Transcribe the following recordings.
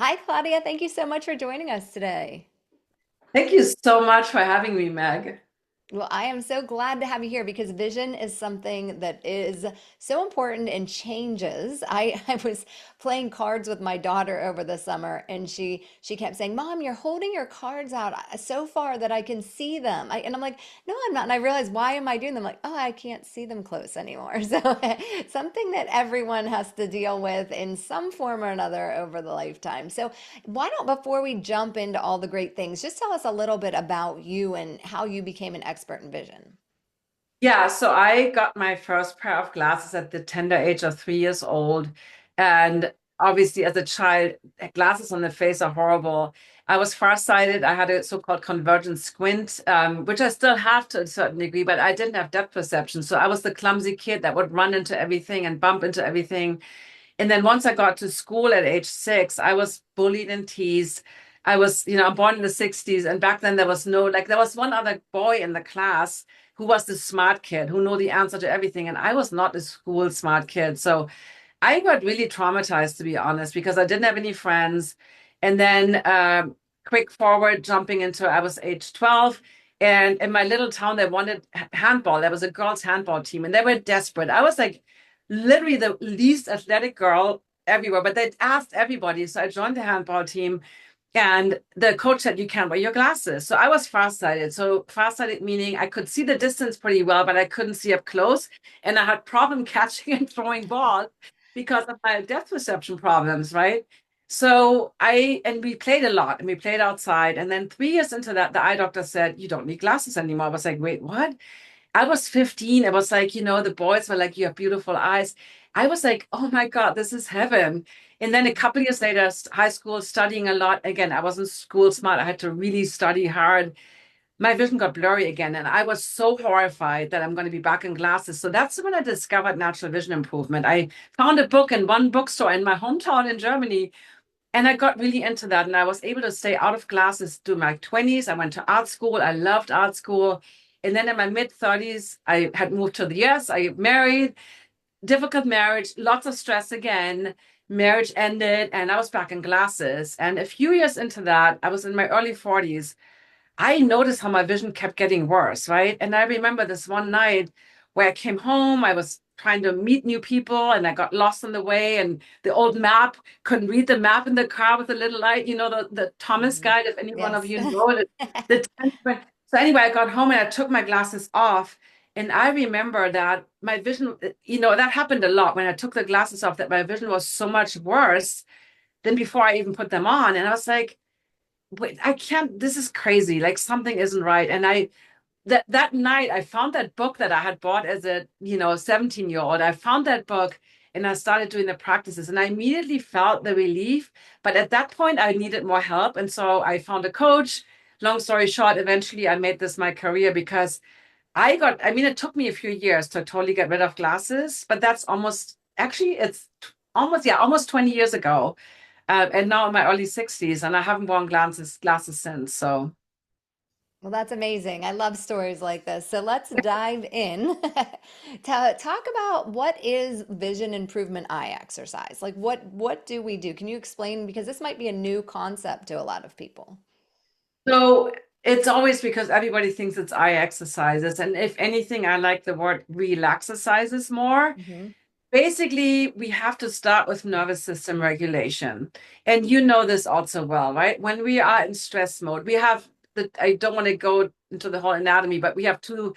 Hi, Claudia. Thank you so much for joining us today. Thank you so much for having me, Meg. Well, I am so glad to have you here because vision is something that is so important and changes. I was playing cards with my daughter over the summer and she kept saying, "Mom, you're holding your cards out so far that I can see them." And I'm like, "No, I'm not." And I realized, why am I doing them? Like, "Oh, I can't see them close anymore." So something that everyone has to deal with in some form or another over the lifetime. So why don't, before we jump into all the great things, just tell us a little bit about you and how you became an expert in vision. Yeah, so I got my first pair of glasses at the tender age of 3 years old. And obviously, as a child, glasses on the face are horrible. I was farsighted. I had a so-called convergent squint, which I still have to a certain degree, but I didn't have depth perception. So I was the clumsy kid that would run into everything and bump into everything. And then once I got to school at age 6, I was bullied and teased. I was, I'm born in the 60s. And back then there was no, like, there was one other boy in the class who was the smart kid who knew the answer to everything. And I was not a school smart kid. So I got really traumatized, to be honest, because I didn't have any friends. And then, quick forward, jumping into, I was age 12. And in my little town, they wanted handball. There was a girls' handball team, and they were desperate. I was like literally the least athletic girl everywhere, but they asked everybody. So I joined the handball team. And the coach said, you can't wear your glasses. So I was farsighted. So farsighted meaning I could see the distance pretty well, but I couldn't see up close. And I had problem catching and throwing balls because of my depth perception problems, right? And we played a lot and we played outside. And then 3 years into that, the eye doctor said, you don't need glasses anymore. I was like, wait, what? I was 15. It was like, the boys were like, you have beautiful eyes. I was like, oh my God, this is heaven. And then a couple years later, high school, studying a lot. Again, I wasn't school smart. I had to really study hard. My vision got blurry again. And I was so horrified that I'm going to be back in glasses. So that's when I discovered natural vision improvement. I found a book in one bookstore in my hometown in Germany. And I got really into that. And I was able to stay out of glasses through my 20s. I went to art school. I loved art school. And then in my mid 30s, I had moved to the US. I married, difficult marriage, lots of stress again. Marriage ended, and I was back in glasses. And a few years into that, I was in my early 40s. I noticed how my vision kept getting worse, right? And I remember this one night where I came home, I was trying to meet new people and I got lost on the way. And the old map, couldn't read the map in the car with the little light, the Thomas Mhm. guide, if any one of Yes. you know it. The 10. So anyway, I got home and I took my glasses off. And I remember that my vision, that happened a lot when I took the glasses off, that my vision was so much worse than before I even put them on. And I was like, wait, I can't, this is crazy. Like something isn't right. And that night I found that book that I had bought as a, 17-year-old. I found that book and I started doing the practices and I immediately felt the relief. But at that point I needed more help. And so I found a coach. Long story short, eventually I made this my career because I mean, it took me a few years to totally get rid of glasses, but that's it's almost, yeah, almost 20 years ago. And now in my early 60s, and I haven't worn glasses since. So, Well, that's amazing. I love stories like this. So let's dive in. Talk about what is vision improvement eye exercise? Like what do we do? Can you explain? Because this might be a new concept to a lot of people. so it's always because everybody thinks it's eye exercises. And if anything, I like the word relax exercises more. Hmm. Basically, we have to start with nervous system regulation. And you know this also well, right? When we are in stress mode, I don't want to go into the whole anatomy, but we have two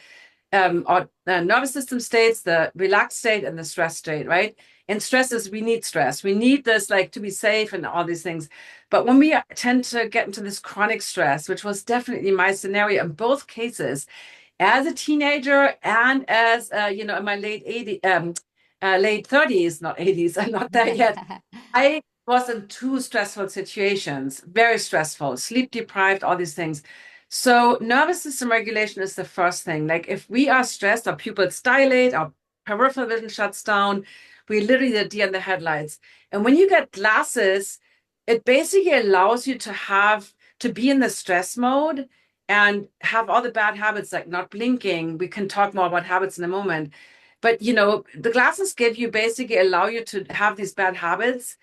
our nervous system states, the relaxed state and the stress state, right? And stress is we need stress. We need this like to be safe and all these things. But when we tend to get into this chronic stress, which was definitely my scenario in both cases, as a teenager and as in my late 30s, not 80s, I'm not there yet. I was in two stressful situations, very stressful, sleep deprived, all these things. So nervous system regulation is the first thing. Like if we are stressed, our pupils dilate, our peripheral vision shuts down, we literally the deer in the headlights. And when you get glasses, it basically allows you to be in the stress mode and have all the bad habits like not blinking. We can talk more about habits in a moment. But the glasses give you basically allow you to have these bad habits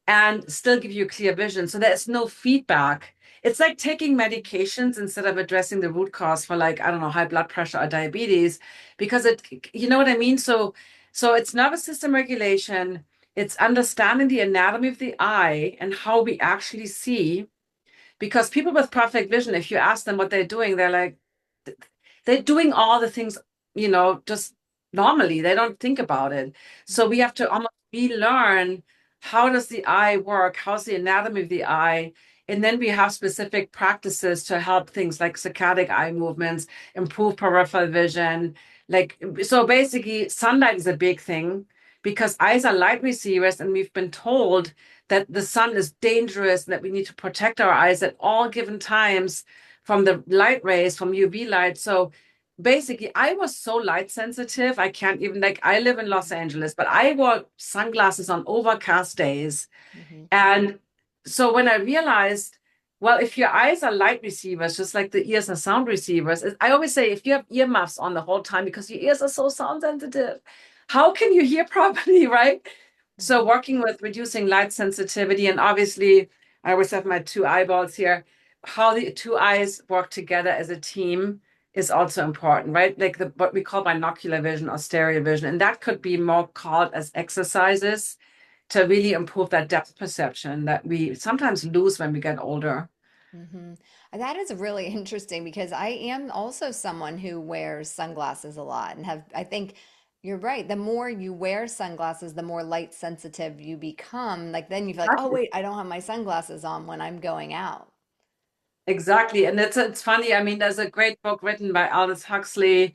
and still give you clear vision. So there's no feedback. It's like taking medications instead of addressing the root cause for like, I don't know, high blood pressure or diabetes, because you know what I mean? So it's nervous system regulation. It's understanding the anatomy of the eye and how we actually see. Because people with perfect vision, if you ask them what they're doing, they're like, they're doing all the things, just normally. They don't think about it. So we Mhm. have to almost relearn how does the eye work? How's the anatomy of the eye? And then we have specific practices to help things like saccadic eye movements, improve peripheral vision. Like, so basically, sunlight is a big thing because eyes are light receivers, and we've been told that the sun is dangerous and that we need to protect our eyes at all given times from the light rays from UV light. So basically, I was so light sensitive. I can't even, like, I live in Los Angeles, but I wore sunglasses on overcast days. Mhm. And so when I realized, well, if your eyes are light receivers, just like the ears are sound receivers, I always say if you have earmuffs on the whole time because your ears are so sound sensitive, how can you hear properly, right? So Mhm. working with reducing light sensitivity, and obviously I always have my two eyeballs here, how the two eyes work together as a team is also important, right? Like what we call binocular vision or stereo vision. And that could be more called as exercises to really improve that depth perception that we sometimes lose when we get older. Hmm. That is really interesting because I am also someone who wears sunglasses a lot and I think you're right. The more you wear sunglasses, the more light sensitive you become. Like then you feel like, oh, Exactly. wait, I don't have my sunglasses on when I'm going out. Exactly. And it's funny. I mean, there's a great book written by Aldous Huxley,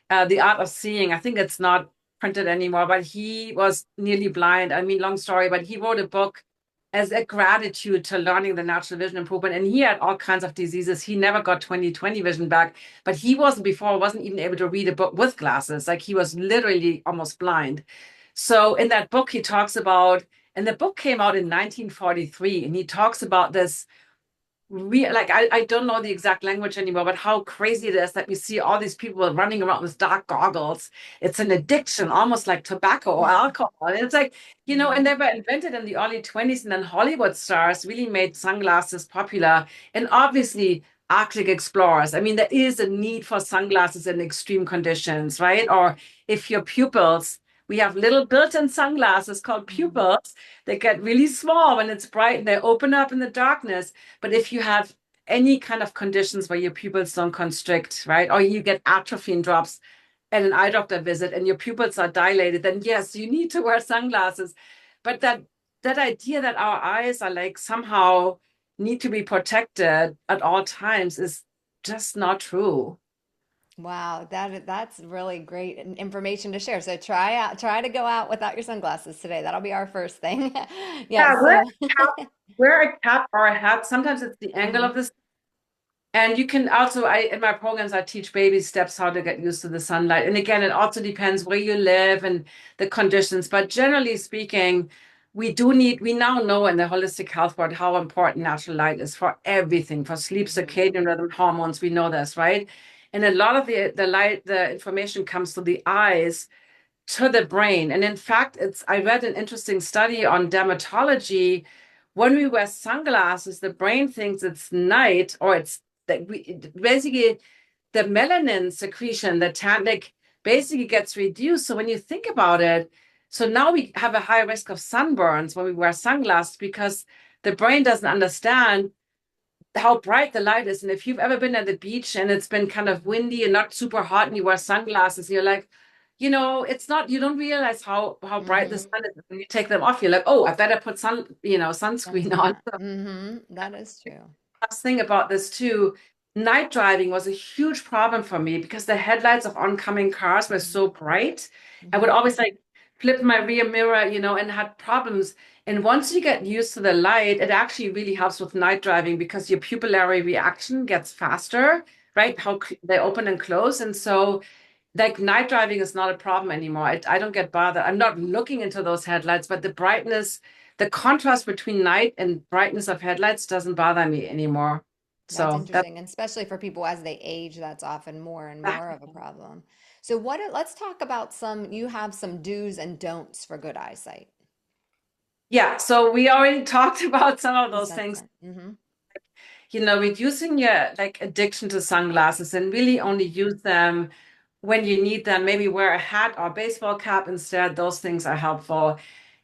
The Art of Seeing. I think it's not printed anymore, but he was nearly blind. I mean, long story, but he wrote a book as a gratitude to learning the natural vision improvement. And he had all kinds of diseases. He never got 20/20 vision back, but he wasn't even able to read a book with glasses. Like he was literally almost blind. So in that book, he talks about, and the book came out in 1943, and he talks about this like I don't know the exact language anymore, but how crazy it is that we see all these people running around with dark goggles. It's an addiction, almost like tobacco or alcohol. And it's like, and Hmm. they were invented in the early 20s, and then Hollywood stars really made sunglasses popular. And obviously, Arctic explorers. I mean, there is a need for sunglasses in extreme conditions, right? Or if your pupils, we have little built-in sunglasses called Hmm. pupils. They get really small when it's bright and they open up in the darkness. But if you have any kind of conditions where your pupils don't constrict, right, or you get atropine drops at an eye doctor visit and your pupils are dilated, then yes, you need to wear sunglasses. But that idea that our eyes are like somehow need to be protected at all times is just not true. Wow, that's really great information to share. So try to go out without your sunglasses today. That'll be our first thing. Yeah, Yeah, so wear a cap or a hat. Sometimes it's the angle of Mhm. the. And you can also, in my programs, I teach baby steps how to get used to the sunlight. And again, it also depends where you live and the conditions. But generally speaking, we now know in the holistic health world how important natural light is for everything, for sleep, Mhm. circadian rhythm, hormones. We know this, right? And a lot of the light, the information comes to the eyes to the brain. And in fact, I read an interesting study on dermatology. When we wear sunglasses, the brain thinks it's night or it's that basically the melanin secretion, the tannic basically gets reduced. So when you think about it, so now we have a high risk of sunburns when we wear sunglasses because the brain doesn't understand how bright the light is. And if you've ever been at the beach and it's been kind of windy and not super hot and you wear sunglasses, you're like, it's not, you don't realize how bright the Mhm. sun is. When you take them off, you're like, oh, I better put sunscreen on. Sunscreen on. That is true. Last thing about this too, night driving was a huge problem for me because the headlights of oncoming cars were Mhm. so bright. I would Mhm. always like flip my rear mirror, and had problems. And once you get used to the light, it actually really helps with night driving because your pupillary reaction gets faster, right? How they open and close. And so like night driving is not a problem anymore. I don't get bothered. I'm not looking into those headlights, but the brightness, the contrast between night and brightness of headlights doesn't bother me anymore. That's So that's interesting, and especially for people as they age, that's often more and more of a problem. So let's talk about you have some do's and don'ts for good eyesight. Yeah, so we already talked about some of The those things. sunset. Mm-hmm. Reducing your like addiction to sunglasses and really only use them when you need them. Maybe wear a hat or a baseball cap instead. Those things are helpful.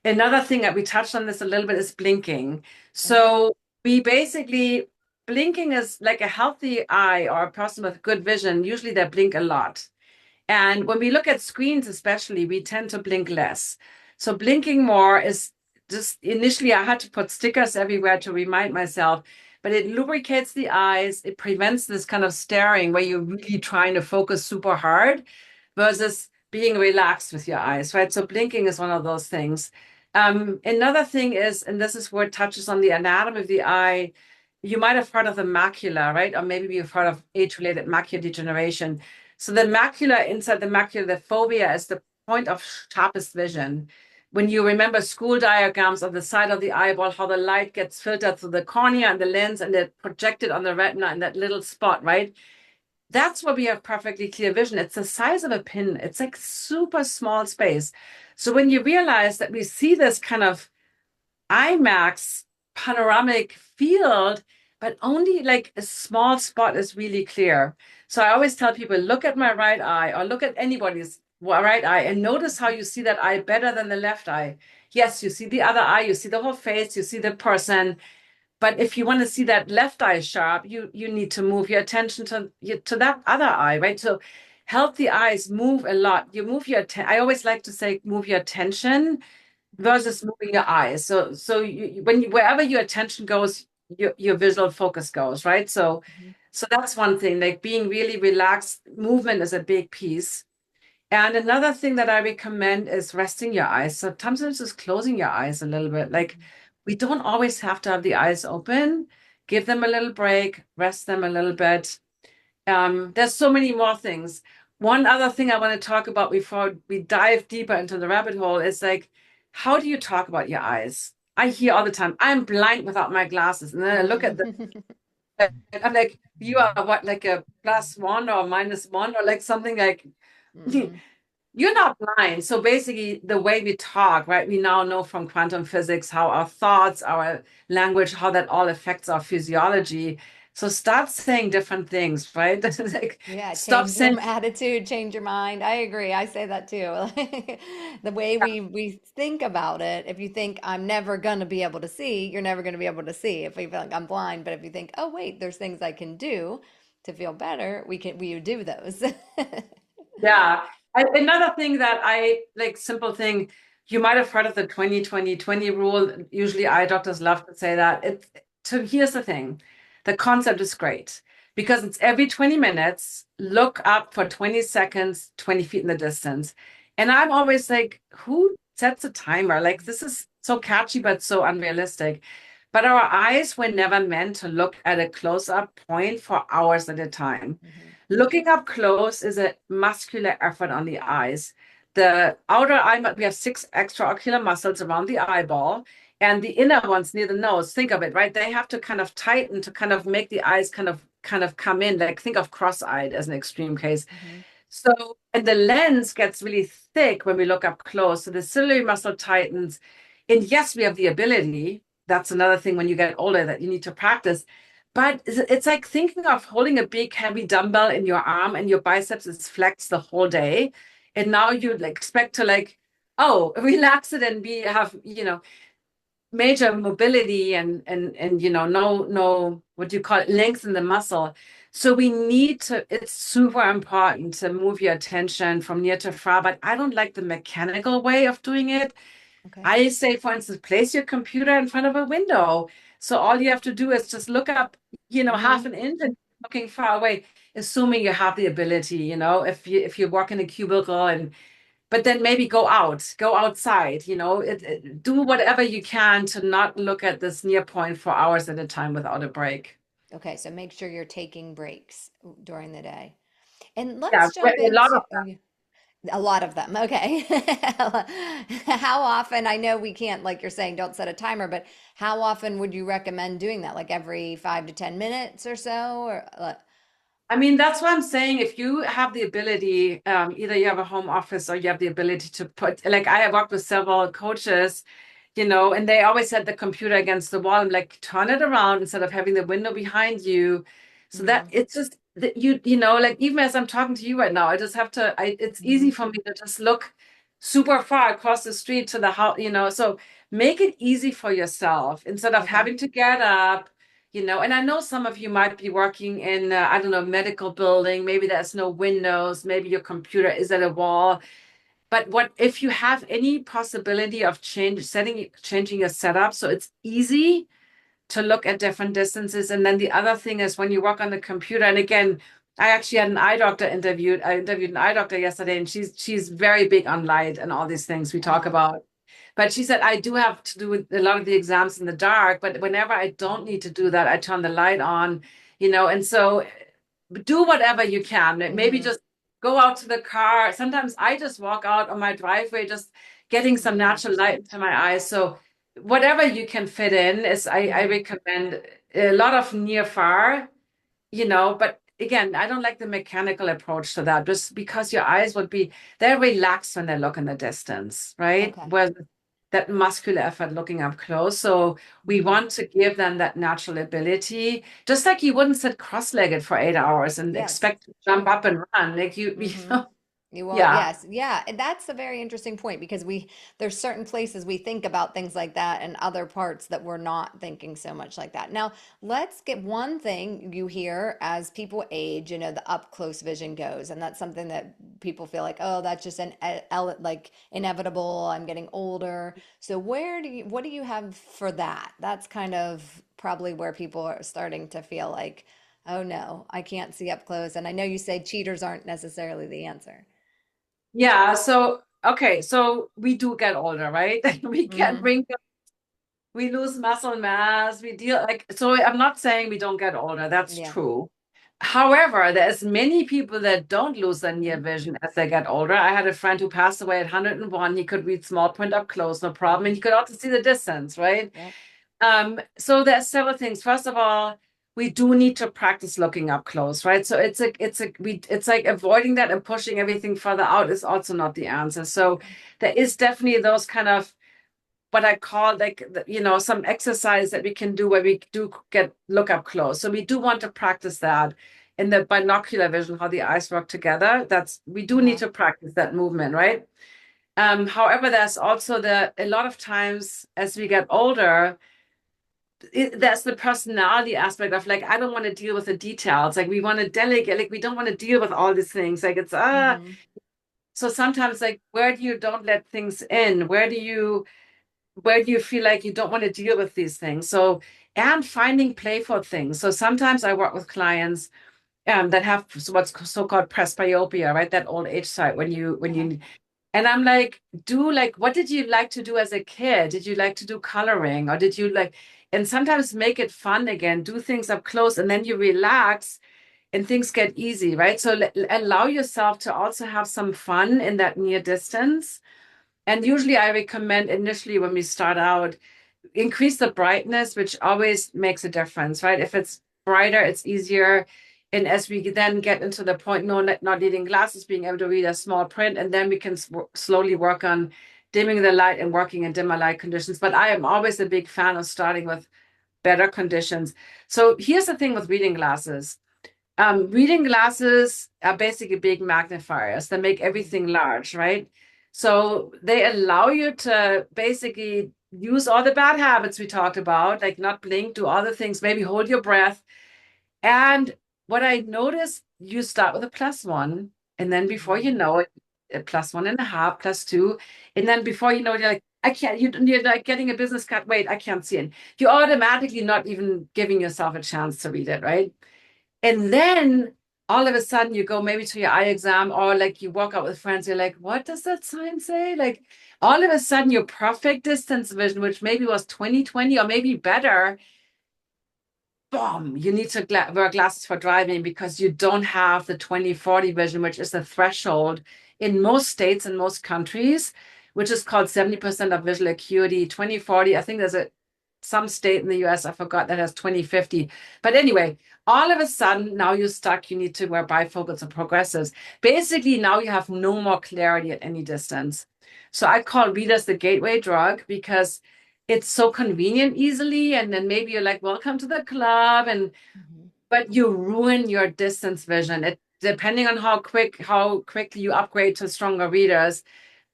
Another thing that we touched on this a little bit is blinking. Mm-hmm. So we basically blinking is like a healthy eye or a person with good vision. Usually they blink a lot. And when we look at screens, especially, we tend to blink less. So blinking more is just initially, I had to put stickers everywhere to remind myself, but it lubricates the eyes. It prevents this kind of staring where you're really trying to focus super hard versus being relaxed with your eyes, right? So blinking is one of those things. Another thing is, and this is where it touches on the anatomy of the eye. You might have heard of the macula, right? Or maybe you've heard of age-related macular degeneration. So the macula inside the macula, the fovea is the point of sharpest vision. When you remember school diagrams on the side of the eyeball, how the light gets filtered through the cornea and the lens and it projected on the retina in that little spot, right? That's where we have perfectly clear vision. It's the size of a pin. It's like super small space. So when you realize that we see this kind of IMAX panoramic field, but only like a small spot is really clear. So I always tell people, look at my right eye or look at anybody's right eye and notice how you see that eye better than the left eye. Yes, you see the other eye, you see the whole face, you see the person. But if you want to see that left eye sharp, you need to move your attention to that other eye, right? So healthy eyes move a lot. You move your I always like to say move your attention Mm-hmm. versus moving your eyes. When wherever your attention goes, your visual focus goes, right? So that's one thing. Like being really relaxed, movement is a big piece. And another thing that I recommend is resting your eyes. So sometimes just closing your eyes a little bit. Like Mm-hmm. we don't always have to have the eyes open. Give them a little break, rest them a little bit. There's so many more things. One other thing I want to talk about before we dive deeper into the rabbit hole is like, how do you talk about your eyes? I hear all the time, I'm blind without my glasses. And then I look at them, Mm-hmm. and I'm like, you are what, like a +1 or -1 or like something like, Mm-hmm. you're not blind. So basically, the way we talk, right? We now know from quantum physics how our thoughts, our language, how that all affects our physiology. So start saying different things, right? Like, Yeah, stop change your saying, attitude, change your mind. I agree. I say that too. The way we think about it, if you think I'm never gonna be able to see, you're never gonna be able to see. If we feel like I'm blind, but if you think, oh wait, there's things I can do to feel better, we do those. yeah. Another thing that I like, simple thing, you might have heard of the 20-20-20 rule. Usually, eye doctors love to say that. Here's the thing, the concept is great because it's every 20 minutes, look up for 20 seconds, 20 feet in the distance. And I'm always like, who sets a timer? Like, this is so catchy, but so unrealistic. But our eyes were never meant to look at a close-up point for hours at a time. Mhm. Looking up close is a muscular effort on the eyes. The outer eye, we have six extraocular muscles around the eyeball, and the inner ones near the nose. Think of it, right? They have to kind of tighten to kind of make the eyes kind of come in. Like think of cross-eyed as an extreme case. Mhm. So, and the lens gets really thick when we look up close. So the ciliary muscle tightens. And yes, we have the ability. That's another thing when you get older that you need to practice. But it's like thinking of holding a big heavy dumbbell in your arm and your biceps is flexed the whole day. And now you like expect to like, oh, relax it and have, major mobility and no what do you call it, lengthen the muscle. So we need to, it's super important to move your attention from near to far, but I don't like the mechanical way of doing it. Okay. I say, for instance, place your computer in front of a window. So all you have to do is just look up, half Mhm. an inch and looking far away, assuming you have the ability, if you work in a cubicle and but then maybe go outside, do whatever you can to not look at this near point for hours at a time without a break. Okay, so make sure you're taking breaks during the day. And Yeah, let's jump a lot into, of oh, yeah. A lot of them. Okay. How often, I know we can't, like you're saying, don't set a timer, but how often would you recommend doing that? Like every 5 to 10 minutes or so? Or I mean, that's what I'm saying. If you have the ability, either you have a home office or you have the ability to put, like I have worked with several coaches and they always had the computer against the wall. I'm like, turn it around instead of having the window behind you. So that Hmm. it's just that like even as I'm talking to you right now, I just have to, it's easy Hmm. for me to just look super far across the street to the house, so make it easy for yourself instead of Okay. having to get up, and I know some of you might be working in, I don't know, medical building. Maybe there's no windows. Maybe your computer is at a wall. But what if you have any possibility of changing your setup so it's easy to look at different distances? And then the other thing is when you work on the computer, and again, I actually had an eye doctor interviewed. I interviewed an eye doctor yesterday, and she's very big on light and all these things we talk Uh-huh. about. But she said I do have to do a lot of the exams in the dark, but whenever I don't need to do that, I turn the light on, and so do whatever you can. Maybe Hmm. just go out to the car. Sometimes I just walk out on my driveway, just getting some Hmm. natural light into my eyes. So whatever you can fit in is I Hmm. recommend a lot of near far, but again, I don't like the mechanical approach to that just because your eyes would be, they're relaxed when they look in the distance, right? Okay. Whereas that muscular effort looking up close. So we Hmm. want to give them that natural ability, just like you wouldn't sit cross-legged for 8 hours and Yes. expect to jump up and run. Like you Hmm. know, You won't, yeah. yes. Yeah, and that's a very interesting point because there's certain places we think about things like that and other parts that we're not thinking so much like that. Now, let's get one thing you hear as people age, the up close vision goes, and that's something that people feel like, oh, that's just like inevitable. I'm getting older. So what do you have for that? That's kind of probably where people are starting to feel like, oh no, I can't see up close. And I know you say cheaters aren't necessarily the answer. Yeah. So, okay. So we do get older, right? We get Hmm. wrinkles, we lose muscle mass, we deal like, so I'm not saying we don't get older. That's Yeah. true. However, there's many people that don't lose their near Hmm. vision as they get older. I had a friend who passed away at 101. He could read small print up close, no problem. And he Hmm. could also see the distance, right? Yep. So there's several things. First of all, we do need to practice looking up close, right? So it's like avoiding that and pushing everything further out is also not the answer. So Okay. there is definitely those kind of what I call like some exercise that we can do where we do get look up close. So we do want to practice that in the binocular vision, how the eyes work together. That's we do need Uh-huh. to practice that movement, right? However, there's also a lot of times as we get older, that's the personality aspect of like I don't want to deal with the details. Like we want to delegate, like we don't want to deal with all these things. Like it's Hmm. so sometimes like where do you don't let things in? Where do you feel like you don't want to deal with these things? So, and finding playful things. So sometimes I work with clients that have what's so-called presbyopia, right? That old age side Uh-huh. and I'm like, what did you like to do as a kid? Did you like to do coloring or did you like, and sometimes make it fun again, do things up close and then you relax and things get easy, right? So allow yourself to also have some fun in that near distance. And usually I recommend initially when we start out, increase the brightness, which always makes a difference, right? If it's brighter, it's easier. And as we then get into the point, no, not needing glasses, being able to read a small print, and then we can slowly work on dimming the light and working in dimmer light conditions. But I am always a big fan of starting with better conditions. So here's the thing with reading glasses. Reading glasses are basically big magnifiers that make Hmm. everything large, right? So they allow you to basically use all the bad habits we talked about, like not blink, do other things, maybe hold your breath. And what I noticed, you start with a +1, and then before you Hmm. know it, a +1.5, +2, and then before you know it, you're like, I can't, you're like getting a business card. Wait, I can't see it. You're automatically not even giving yourself a chance to read it, right? And then all of a sudden you go maybe to your eye exam or like you walk out with friends, you're like, what does that sign say? Like all of a sudden your perfect distance vision, which maybe was 20/20 or maybe better, boom, you need to wear glasses for driving because you don't have the 20/40 vision, which is the threshold in most states and most countries, which is called 70% of visual acuity. 20/40, I think there's some state in the US, I forgot, that has 20/50. But anyway, all of a sudden now you're stuck. You need to wear bifocals or progressives. Basically, now you have no more clarity at any distance. So I call readers the gateway drug because it's so convenient easily. And then maybe you're like, welcome to the club. And Mhm. but you ruin your distance vision. It depending on how quickly you upgrade to stronger readers.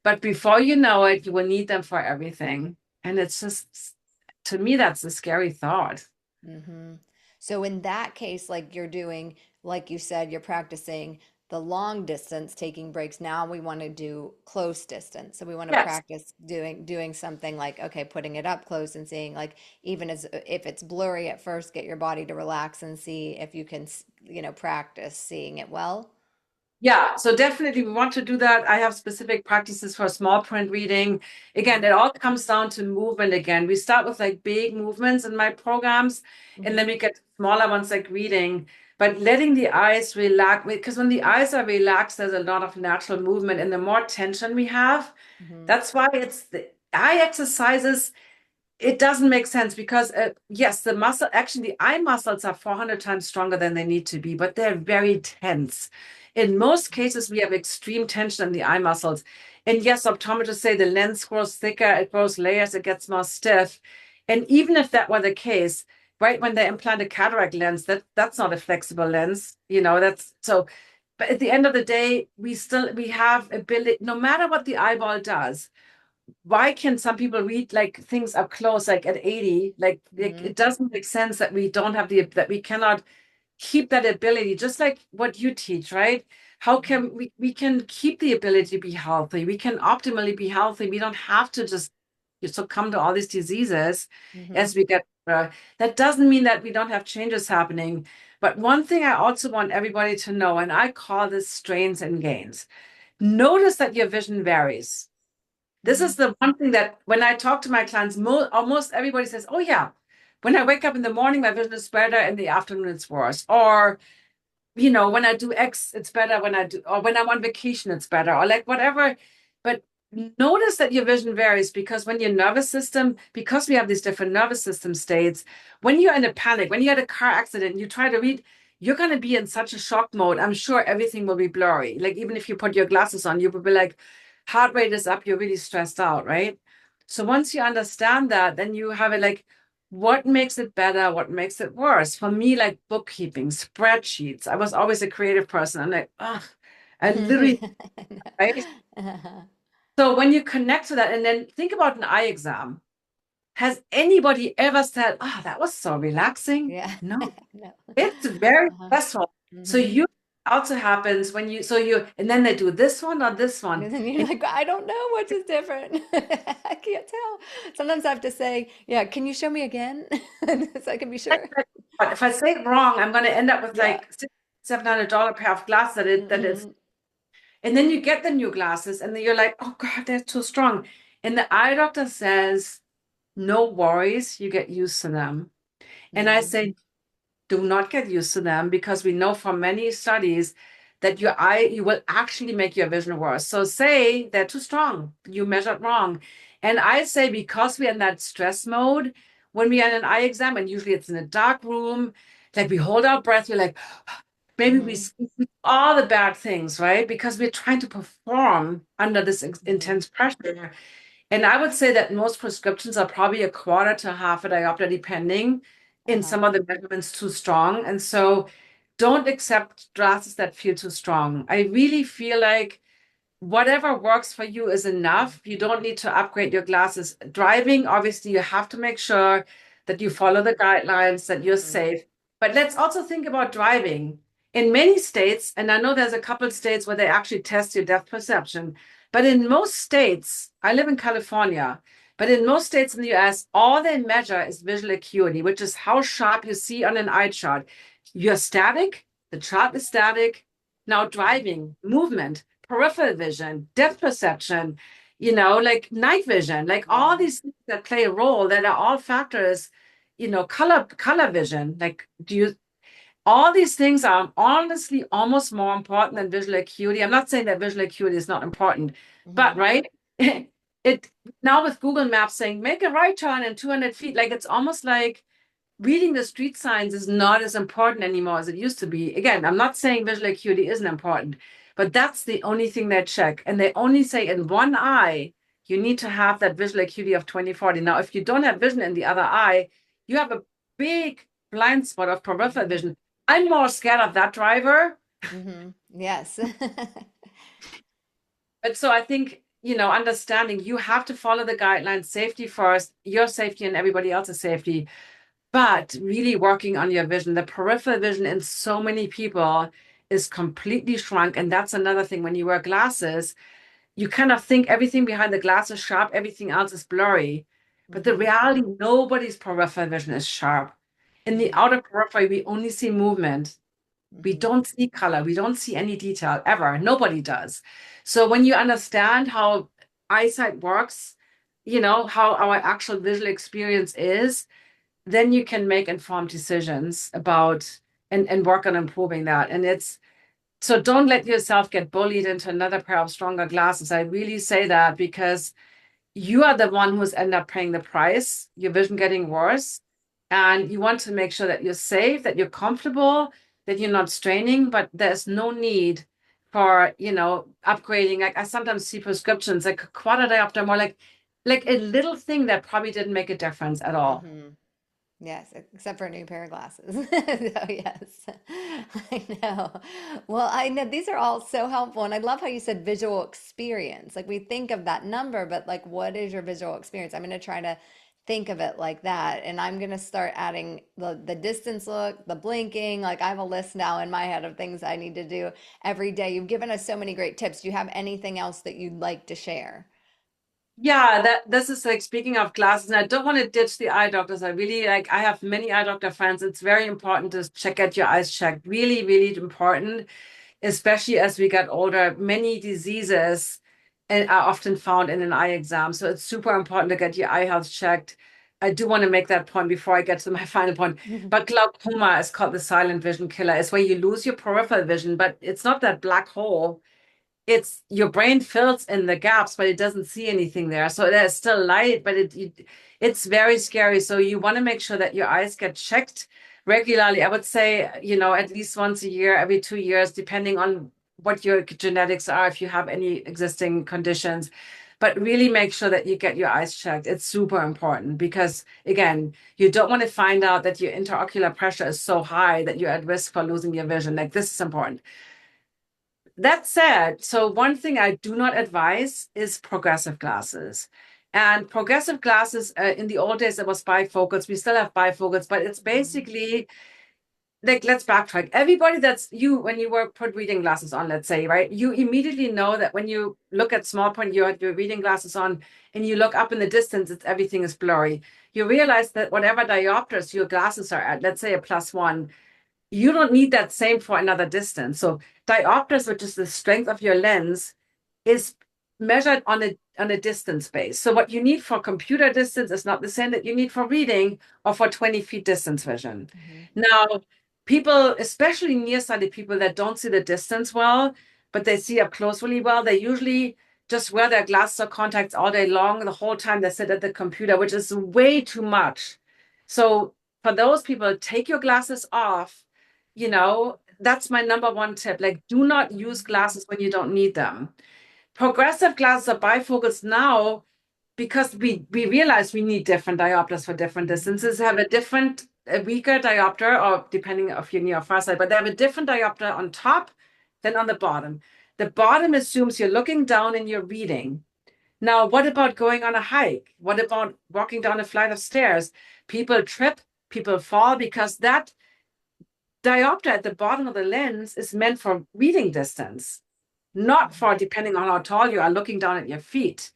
But before you know it, you will need them for everything. And it's just, to me, that's a scary thought. Hmm. So in that case, like you're doing, like you said, you're practicing the long distance, taking breaks. Now we want to do close distance. So we want to Yes. practice doing something like, okay, putting it up close and seeing like even as if it's blurry at first, get your body to relax and see if you can, practice seeing it well. Yeah, so definitely we want to do that. I have specific practices for small print reading. Again, it all comes down to movement again. We start with like big movements in my programs, and then Mm-hmm. we get smaller ones like reading. But letting the eyes relax, because when the eyes are relaxed, there's a lot of natural movement, and the more tension we have, Mm-hmm. that's why it's the eye exercises it doesn't make sense because, yes, actually, the eye muscles are 400 times stronger than they need to be, but they're very tense. In most cases, we have extreme tension in the eye muscles. And yes, optometrists say the lens grows thicker, it grows layers, it gets more stiff. And even if that were the case, right when they implant a cataract lens, that's not a flexible lens, that's so. But at the end of the day, we have ability, no matter what the eyeball does, why can some people read like things up close, like at 80? Like Mm-hmm. it doesn't make sense that we don't have that we cannot keep that ability, just like what you teach, right? How can we can keep the ability to be healthy? We can optimally be healthy. We don't have to just succumb to all these diseases Mm-hmm. as we get that doesn't mean that we don't have changes happening. But one thing I also want everybody to know, and I call this strains and gains. Notice that your vision varies. This Mm-hmm. is the one thing that when I talk to my clients, almost everybody says, "Oh yeah, when I wake up in the morning, my vision is better. In the afternoon, it's worse." Or when I do X, it's better. Or when I'm on vacation, it's better. Or like whatever. But notice that your vision varies because when your nervous system, because we have these different nervous system states, when you're in a panic, when you had a car accident, you try to read, you're going to be in such a shock mode. I'm sure everything will be blurry. Like even if you put your glasses on, you will be like, heart rate is up, you're really stressed out, right? So once you understand that, then you have it like, what makes it better? What makes it worse? For me, like bookkeeping, spreadsheets. I was always a creative person. I'm like, ugh, I literally, right? So when you connect to that and then think about an eye exam, has anybody ever said, oh, that was so relaxing? Yeah. No, No. it's very Uh-huh. stressful. So Mm-hmm. you also happens when and then they do this one or this one. And then you're And like, I don't know which is different. I can't tell. Sometimes I have to say, yeah, can you show me again? So I can be sure. but if I say it wrong, I'm going to end up with Yeah. like $700 pair of glasses that it's. Mm-hmm. And then you get the new glasses, and then you're like, oh God, they're too strong. And the eye doctor says, no worries, you get used to them. And I Mm-hmm. say, do not get used to them because we know from many studies that you will actually make your vision worse. So say they're too strong, you measured wrong. And I say, because we're in that stress mode, when we are in an eye exam, and usually it's in a dark room, like we hold our breath, we're like, maybe we Mm-hmm. see all the bad things, right? Because we're trying to perform under this Mm-hmm. intense pressure. And I would say that most prescriptions are probably a quarter to half a diopter, depending in Uh-huh. some of the measurements too strong. And so don't accept glasses that feel too strong. I really feel like whatever works for you is enough. You don't need to upgrade your glasses. Driving, obviously, you have to make sure that you follow the guidelines, that you're Mm-hmm. safe. But let's also think about driving. In many states, and I know there's a couple of states where they actually test your depth perception, but in most states, I live in California, but in most states in the US, all they measure is visual acuity, which is how sharp you see on an eye chart. You're static, the chart is static. Now, driving, movement, peripheral vision, depth perception, like night vision, like all Yeah. these things that play a role that are all factors, color vision. Like, all these things are honestly almost more important than visual acuity. I'm not saying that visual acuity is not important, but Mm-hmm. right, it now with Google Maps saying make a right turn in 200 feet, like it's almost like reading the street signs is not as important anymore as it used to be. Again, I'm not saying visual acuity isn't important, but that's the only thing they check. And they only say in one eye, you need to have that visual acuity of 20/40. Now, if you don't have vision in the other eye, you have a big blind spot of peripheral Hmm. vision. I'm more scared of that driver. Hmm. Yes. But so I think, understanding you have to follow the guidelines, safety first, your safety and everybody else's safety, but really working on your vision. The peripheral vision in so many people is completely shrunk. And that's another thing. When you wear glasses, you kind of think everything behind the glass is sharp, everything else is blurry. But the Hmm. reality, nobody's peripheral vision is sharp. In the Hmm. outer periphery, we only see movement. We Hmm. don't see color. We don't see any detail ever. Nobody does. So when you understand how eyesight works, how our actual visual experience is, then you can make informed decisions about and work on improving that. And it's so don't let yourself get bullied into another pair of stronger glasses. I really say that because you are the one who's end up paying the price, your vision getting worse. And you want to make sure that you're safe, that you're comfortable, that you're not straining, but there's no need for, upgrading. Like I sometimes see prescriptions like a quarter diopter more like a little thing that probably didn't make a difference at all. Hmm. Yes, except for a new pair of glasses. So yes, I know. Well, I know these are all so helpful, and I love how you said visual experience. Like we think of that number, but like, what is your visual experience? I'm going to try to think of it like that, and I'm going to start adding the distance look, the blinking. Like I have a list now in my head of things I need to do every day. You've given us so many great tips. Do you have anything else that you'd like to share? Yeah, that this is like speaking of glasses, and I don't want to ditch the eye doctors. I really like I have many eye doctor friends. It's very important to get your eyes checked. Really, really important, especially as we get older. Many diseases are often found in an eye exam. So it's super important to get your eye health checked. I do want to make that point before I get to my final point. But glaucoma is called the silent vision killer. It's where you lose your peripheral vision, but it's not that black hole. It's your brain fills in the gaps, but it doesn't see anything there. So there's still light, but it's very scary. So you want to make sure that your eyes get checked regularly. I would say, at least once a year, every 2 years, depending on what your genetics are, if you have any existing conditions. But really make sure that you get your eyes checked. It's super important because, again, you don't want to find out that your intraocular pressure is so high that you're at risk for losing your vision. Like this is important. That said, so one thing I do not advise is progressive glasses. And progressive glasses, in the old days, it was bifocals. We still have bifocals, but it's Mhm. basically like, let's backtrack. Everybody that's you, when you were put reading glasses on, let's say, right? You immediately know that when you look at small print, you have your reading glasses on and you look up in the distance, everything is blurry. You realize that whatever diopters your glasses are at, let's say a +1, you don't need that same for another distance. So diopters, which is the strength of your lens, is measured on a distance base. So what you need for computer distance is not the same that you need for reading or for 20 feet distance vision. Mhm. Now, people, especially nearsighted people that don't see the distance well, but they see up close really well, they usually just wear their glasses or contacts all day long, the whole time they sit at the computer, which is way too much. So for those people, take your glasses off. That's my number one tip. Like, do not use glasses when you don't need them. Progressive glasses are bifocals now because we realize we need different diopters for different Mhm. distances, have a weaker diopter, or depending if you're near or far side, but they have a different diopter on top than on the bottom. The bottom assumes you're looking down and you're reading. Now, what about going on a hike? What about walking down a flight of stairs? People trip, people fall because that diopter at the bottom of the lens is meant for reading distance, not for Mhm. depending on how tall you are looking down at your feet.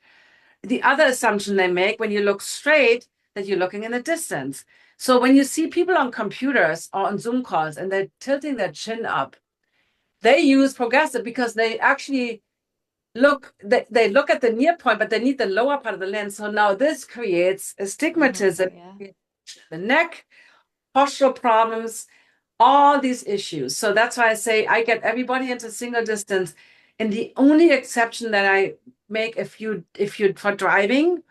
The other assumption they make when you look straight, that you're looking in the distance. So when you see people on computers or on Zoom calls and they're tilting their chin up, they use progressive because they actually they look at the near point, but they need the lower part of the lens. So now this creates Mhm. astigmatism, Yeah. the neck, postural problems, all these issues. So that's why I say I get everybody into single distance. And the only exception that I make if you for driving,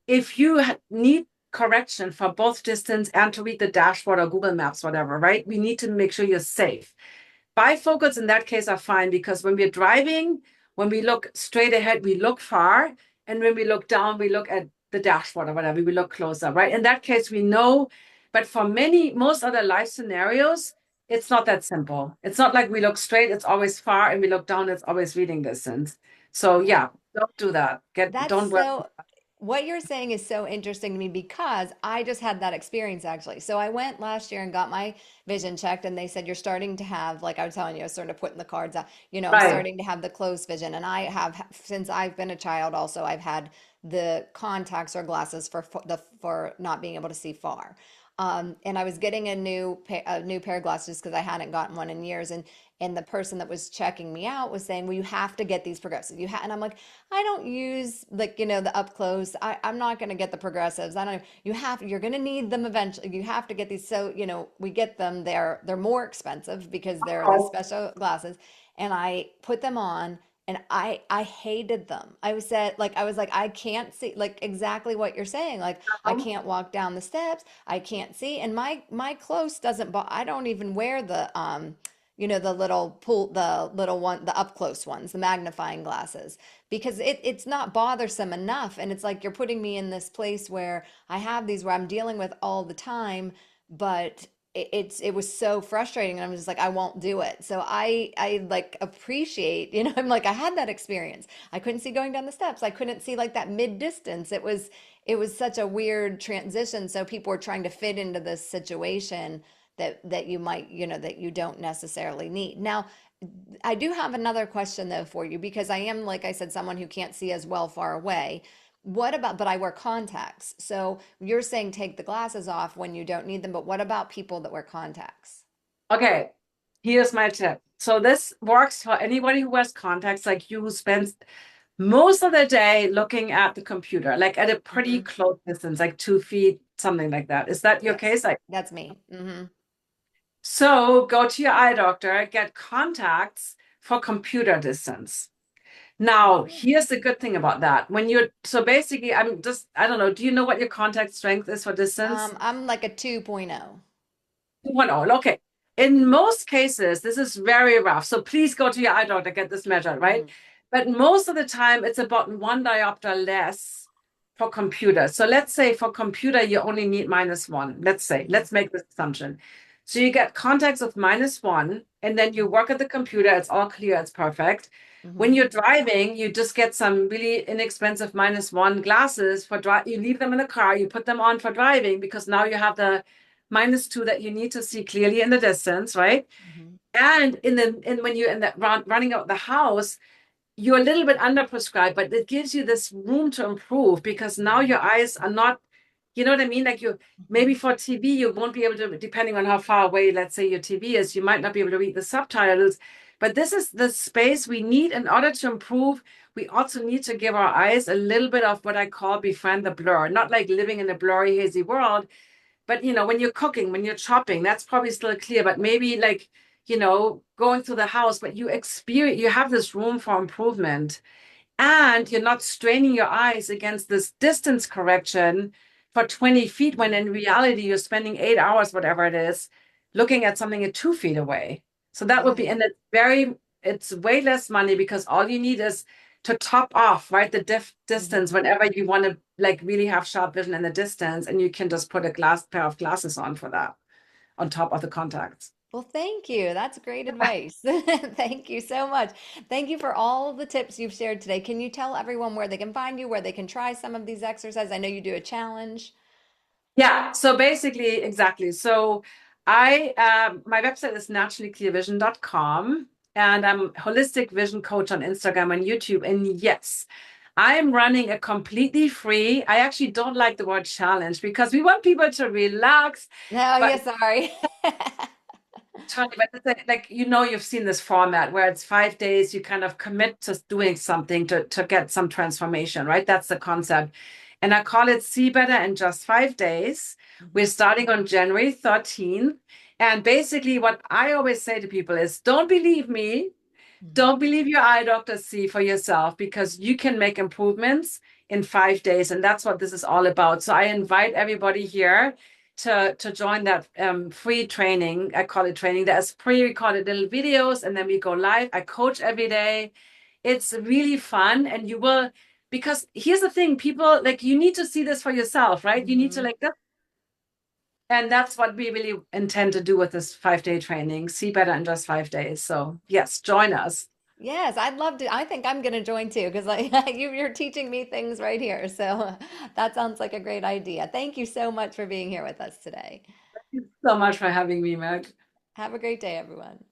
if you need correction for both distance and to read the dashboard or Google Maps, whatever, right? We need to make sure you're safe. Bifocals in that case are fine because when we're driving, when we look straight ahead, we look far and when we look down, we look at the dashboard or whatever, we look closer, right? In that case, we know, but for most other life scenarios, it's not that simple. It's not like we look straight, it's always far, and we look down, it's always reading distance. So yeah, don't do that. That's Don't worry. so, what you're saying is so interesting to me because I just had that experience actually. So I went last year and got my vision checked, and they said, you're starting to have, like I was telling you, I was sort of putting the cards out, I'm Right. starting to have the close vision. And I have, since I've been a child, also, I've had the contacts or glasses for not being able to see far. And I was getting a new pair of glasses because I hadn't gotten one in years. And the person that was checking me out was saying, well, you have to get these progressives. And I'm like, I don't use, like, the up close. I'm not going to get the progressives. I don't, you're going to need them eventually. You have to get these. So, we get them. They're more expensive because they're the special glasses. And I put them on, and I hated them. I was like, I can't see, like, exactly what you're saying. Like, I can't walk down the steps. I can't see. And my close doesn't, I don't even wear the the little one, the up close ones, the magnifying glasses, because it's not bothersome enough. And it's like you're putting me in this place where I have these where I'm dealing with all the time, but it was so frustrating, and I'm just like, I won't do it. So I like appreciate, I'm like, I had that experience. I couldn't see going down the steps. I couldn't see like that mid distance. It was such a weird transition. So people were trying to fit into this situation that you might, that you don't necessarily need. Now, I do have another question though for you, because I am, like I said, someone who can't see as well far away. What about, but I wear contacts. So you're saying take the glasses off when you don't need them, but what about people that wear contacts? Okay, here's my tip. So this works for anybody who wears contacts, like you, who spends most of the day looking at the computer, like at a pretty Hmm. close distance, like 2 feet, something like that. Is that your Yes, case? Like, that's me. so go to your eye doctor, get contacts for computer distance. Now, Oh. here's the good thing about that. So basically, I don't know, do you know what your contact strength is for distance? I'm like a 2.0. 2.0. Okay. In most cases, this is very rough. So please go to your eye doctor, get this measured, right? Hmm. But most of the time, it's about 1 diopter less for computer. So let's say for computer, you only need -1. Hmm. Let's make this assumption. So you get contacts of -1, and then you Hmm. work at the computer. It's all clear, it's perfect. When Hmm. you're driving, you just get some really inexpensive -1 glasses for drive. You leave them in the car, you put them on for driving because now you have the -2 that you need to see clearly in the distance, right? Hmm. And when you're in the running out the house, you're a little bit underprescribed, but it gives you this room to improve because now Hmm. your eyes are not, you know what I mean? Like you maybe Hmm. for TV, you won't be able to, depending on how far away, let's say your TV is, you might not be able to read the subtitles. But this is the space we need in order to improve. We also need to give our eyes a little bit of what I call befriend the blur, not like living in a blurry, hazy world, but when you're cooking, when you're chopping, that's probably still clear. But maybe like, going through the house, but you have this room for improvement, and you're not straining your eyes against this distance correction for 20 feet when in reality you're spending 8 hours, whatever it is, looking at something at 2 feet away. So that would be, Yes. and it's way less money because all you need is to top off, right? The distance Hmm. whenever you want to like really have sharp vision in the distance, and you can just put a pair of glasses on for that on top of the contacts. Well, thank you. That's great advice. Thank you so much. Thank you for all the tips you've shared today. Can you tell everyone where they can find you, where they can try some of these exercises? I know you do a challenge. Yeah, so basically, exactly. So my website is naturallyclearvision.com, and I'm a holistic vision coach on Instagram and YouTube. And yes, I'm running a completely free, I actually don't like the word challenge because we want people to relax, No, but yeah, sorry. Totally, but it's like you've seen this format where it's 5 days, you kind of commit to doing something to get some transformation, right? That's the concept. And I call it See Better in Just 5 Days. We're Mhm. starting on January 13th. And basically, what I always say to people is don't believe me, Mhm. don't believe your eye doctor, see for yourself because you can make improvements in 5 days. And that's what this is all about. So I invite everybody here to join that free training. I call it training. There's pre-recorded little videos and then we go live. I coach every day. It's really fun, and you will because here's the thing, people like you need to see this for yourself, right? You need to Hmm. like that. And that's what we really intend to do with this 5 day training. See better in just 5 days. So yes, join us. Yes, I'd love to. I think I'm going to join too because you're teaching me things right here. So that sounds like a great idea. Thank you so much for being here with us today. Thank you so much for having me, Meg. Have a great day, everyone.